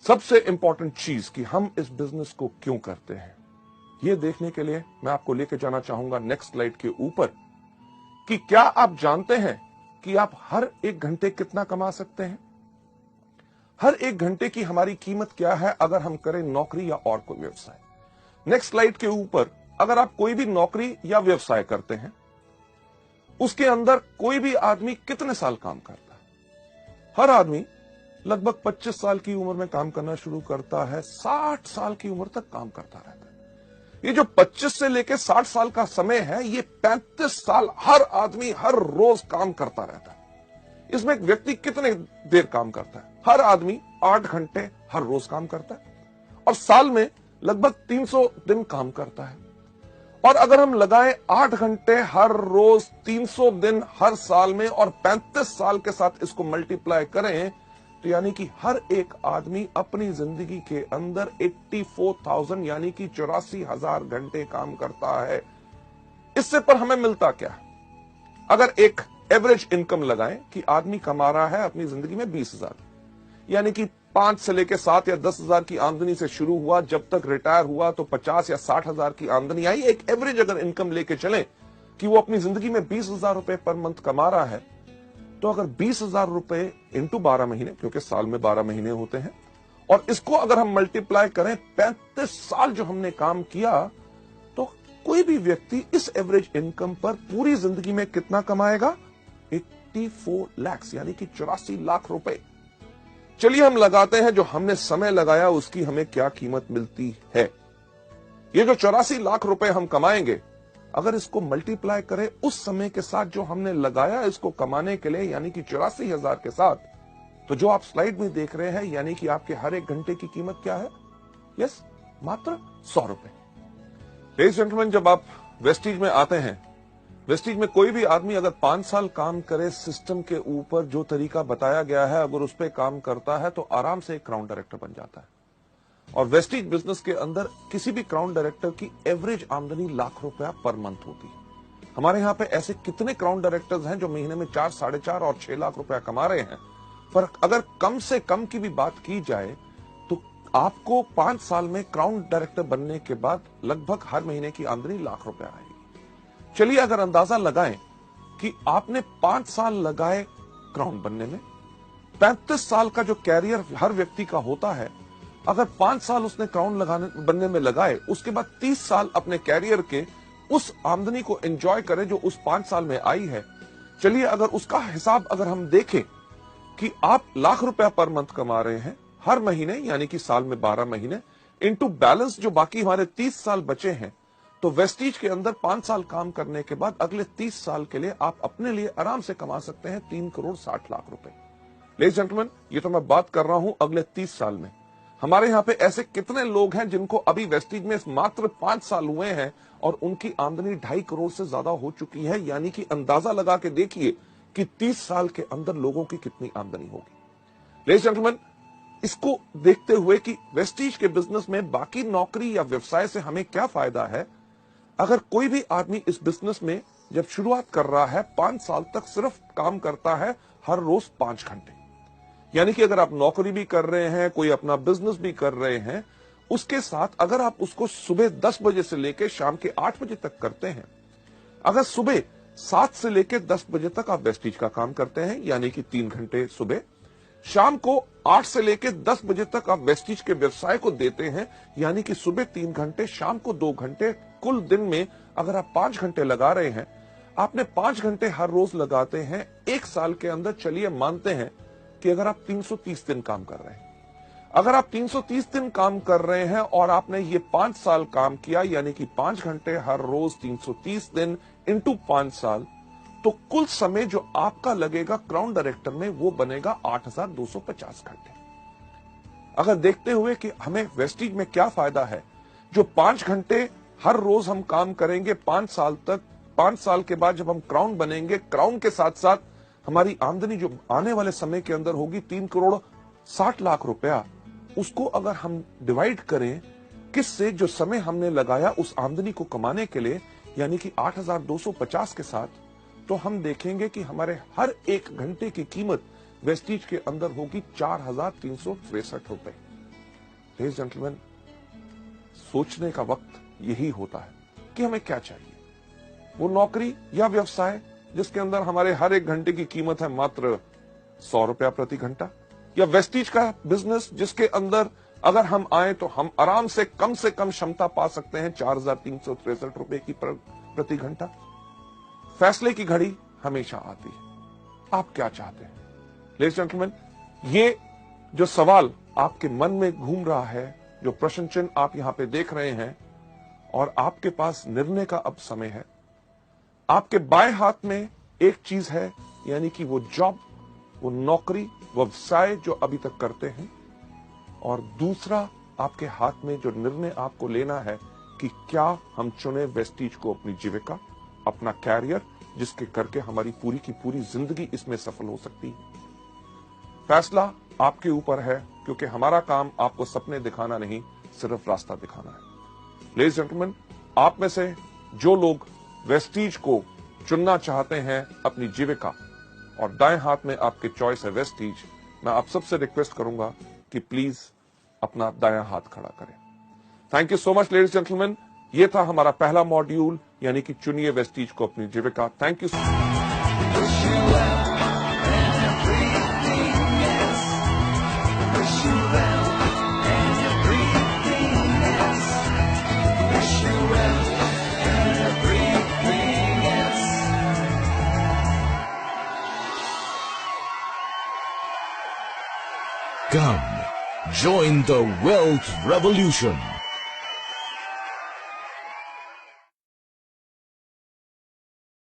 सबसे इंपॉर्टेंट चीज कि हम इस बिजनेस को क्यों करते हैं, यह देखने के लिए मैं आपको लेकर जाना चाहूंगा नेक्स्ट स्लाइड के ऊपर कि क्या आप जानते हैं कि आप हर एक घंटे कितना कमा सकते हैं। हर एक घंटे की हमारी कीमत क्या है अगर हम करें नौकरी या और कोई व्यवसाय। नेक्स्ट स्लाइड के ऊपर अगर आप कोई भी नौकरी या व्यवसाय करते हैं, उसके अंदर कोई भी आदमी कितने साल काम करता है। हर आदमी लगभग 25 साल की उम्र में काम करना शुरू करता है, 60 साल की उम्र तक काम करता रहता है। ये जो 25 से लेकर 60 साल का समय है, ये 35 साल हर आदमी हर रोज काम करता रहता है। इसमें एक व्यक्ति कितने देर काम करता है? हर आदमी 8 घंटे हर रोज काम करता है और साल में लगभग 300 दिन काम करता है। और अगर हम लगाएं 8 घंटे हर रोज, 300 दिन हर साल में और 35 साल के साथ इसको मल्टीप्लाई करें, तो यानी कि हर एक आदमी अपनी जिंदगी के अंदर 84,000 यानी कि 84,000 घंटे काम करता है। इससे पर हमें मिलता क्या है? अगर एक एवरेज इनकम लगाएं कि आदमी कमा रहा है अपनी जिंदगी में 20,000, यानी कि 5 से लेकर 7 या 10,000 की आमदनी से शुरू हुआ, जब तक रिटायर हुआ तो 50 या 60,000 की आमदनी आई। एक एवरेज अगर इनकम लेके चले कि वो अपनी जिंदगी में 20,000 रुपए पर मंथ कमा रहा है, तो अगर 20,000 रुपए इंटू 12 महीने, क्योंकि साल में 12 महीने होते हैं, और इसको अगर हम मल्टीप्लाई करें 35 साल जो हमने काम किया, तो कोई भी व्यक्ति इस एवरेज इनकम पर पूरी जिंदगी में कितना कमाएगा? 84 लाख यानी कि 84 लाख रुपए। चलिए हम लगाते हैं जो हमने समय लगाया उसकी हमें क्या कीमत मिलती है। ये जो 84 लाख रुपए हम कमाएंगे, अगर इसको मल्टीप्लाई करें उस समय के साथ जो हमने लगाया इसको कमाने के लिए, यानी कि 84,000 के साथ, तो जो आप स्लाइड में देख रहे हैं यानी कि आपके हर एक घंटे की कीमत क्या है? यस, मात्र 100 रुपए। लेडीज एंड जेंटलमैन, जब आप वेस्टीज में आते हैं, वेस्टीज में कोई भी आदमी अगर 5 साल काम करे सिस्टम के ऊपर जो तरीका बताया गया है, अगर उस पर काम करता है तो आराम से एक क्राउन डायरेक्टर बन जाता है। और वेस्टीज बिजनेस के अंदर किसी भी क्राउन डायरेक्टर की एवरेज आमदनी लाख रुपया पर मंथ होती है। हमारे यहां पे ऐसे कितने क्राउन डायरेक्टर्स हैं जो महीने में 4, 4.5 और 6 लाख रुपया कमा रहे हैं। पर अगर कम से कम की भी बात की जाए तो आपको 5 साल में क्राउन डायरेक्टर बनने के बाद लगभग हर महीने की आमदनी लाख रुपया आएगी। चलिए अगर अंदाजा लगाएं कि आपने 5 साल लगाए क्राउन बनने में, 35 साल का जो कैरियर हर व्यक्ति का होता है, अगर 5 साल उसने क्राउन बनने में लगाए, उसके बाद 30 साल अपने कैरियर के उस आमदनी को एंजॉय करें जो उस 5 साल में आई है। चलिए अगर उसका हिसाब अगर हम देखें कि आप लाख रुपया पर मंथ कमा रहे हैं हर महीने, यानी कि साल में 12 महीने, इंटू बैलेंस जो बाकी हमारे 30 साल बचे हैं, तो वेस्टीज के अंदर 5 साल काम करने के बाद अगले 30 साल के लिए आप अपने लिए आराम से कमा सकते हैं 3 करोड़ 60 लाख रुपए। लेडीज जेंटलमैन, ये तो मैं बात कर रहा हूं अगले 30 साल में। हमारे यहां पे ऐसे कितने लोग हैं जिनको अभी वेस्टीज में मात्र 5 साल हुए हैं और उनकी आमदनी 2.5 करोड़ से ज्यादा हो चुकी है। यानी कि अंदाजा लगा के देखिए कि 30 साल के अंदर लोगों की कितनी आमदनी होगी। लेडीज जेंटलमैन, इसको देखते हुए कि वेस्टीज के बिजनेस में बाकी नौकरी या व्यवसाय से हमें क्या फायदा है, अगर कोई भी आदमी इस बिजनेस में जब शुरुआत कर रहा है 5 साल तक सिर्फ काम करता है हर रोज 5 घंटे, यानी कि अगर आप नौकरी भी कर रहे हैं, कोई अपना बिजनेस भी कर रहे हैं, उसके साथ अगर आप उसको सुबह 10 बजे से लेकर शाम के 8 बजे तक करते हैं, अगर सुबह 7 से लेकर 10 बजे तक आप वेस्टीज का काम करते हैं, यानी कि 3 घंटे सुबह, शाम को 8 से लेकर 10 बजे तक आप वेस्टीज के व्यवसाय को देते हैं, यानी कि सुबह 3 घंटे, शाम को 2 घंटे, कुल दिन में अगर आप 5 घंटे लगा रहे हैं, आपने 5 घंटे हर रोज लगाते हैं, 1 साल के अंदर चलिए मानते हैं कि अगर आप 330 दिन काम कर रहे हैं, अगर आप 330 दिन काम कर रहे हैं और आपने ये 5 साल काम किया, यानी कि 5 घंटे हर रोज 330 दिन इंटू 5 साल, तो कुल समय जो आपका लगेगा क्राउन डायरेक्टर में वो बनेगा 8,250 घंटे। अगर देखते हुए कि हमें वेस्टीज में क्या फायदा है, जो 5 घंटे हर रोज हम काम करेंगे 5 साल तक, 5 साल के बाद जब हम क्राउन बनेंगे, क्राउन के साथ साथ हमारी आमदनी जो आने वाले समय के अंदर होगी 3 करोड़ 60 लाख रुपया, उसको अगर हम डिवाइड करें किससे, जो समय हमने लगाया उस आमदनी को कमाने के लिए, यानी कि 8,250 के साथ, तो हम देखेंगे कि हमारे हर एक घंटे की कीमत वेस्टीज के अंदर होगी 4,363 रुपए। लेडीज जेंटलमैन, सोचने का वक्त यही होता है कि हमें क्या चाहिए। वो नौकरी या व्यवसाय जिसके अंदर हमारे हर एक घंटे की कीमत है मात्र 100 रुपया प्रति घंटा, या वेस्टीज का बिजनेस जिसके अंदर अगर हम आए तो हम आराम से कम क्षमता पा सकते हैं 4,363 रुपए की प्रति घंटा। फैसले की घड़ी हमेशा आती है। आप क्या चाहते हैं? लेडीज जेंटलमैन, ये जो सवाल आपके मन में घूम रहा है, जो प्रश्न चिन्ह आप यहां पे देख रहे हैं, और आपके पास निर्णय का अब समय है। आपके बाएं हाथ में एक चीज है, यानी कि वो जॉब, वो नौकरी, व्यवसाय जो अभी तक करते हैं, और दूसरा आपके हाथ में जो निर्णय आपको लेना है कि क्या हम चुने वेस्टीज को अपनी जीविका, अपना कैरियर, जिसके करके हमारी पूरी की पूरी जिंदगी इसमें सफल हो सकती है। फैसला आपके ऊपर है, क्योंकि हमारा काम आपको सपने दिखाना नहीं, सिर्फ रास्ता दिखाना है। लेडीज जेंटलमैन, आप में से जो लोग वेस्टीज को चुनना चाहते हैं अपनी जीविका, और दाएं हाथ में आपके चॉइस है वेस्टीज, मैं आप सबसे रिक्वेस्ट करूंगा कि प्लीज अपना दायां हाथ खड़ा करें। Thank you so much ladies gentleman. ये था हमारा पहला मॉड्यूल, यानी कि चुनिए वेस्टीज को अपनी जीविका। Thank you. Come, join the wealth revolution.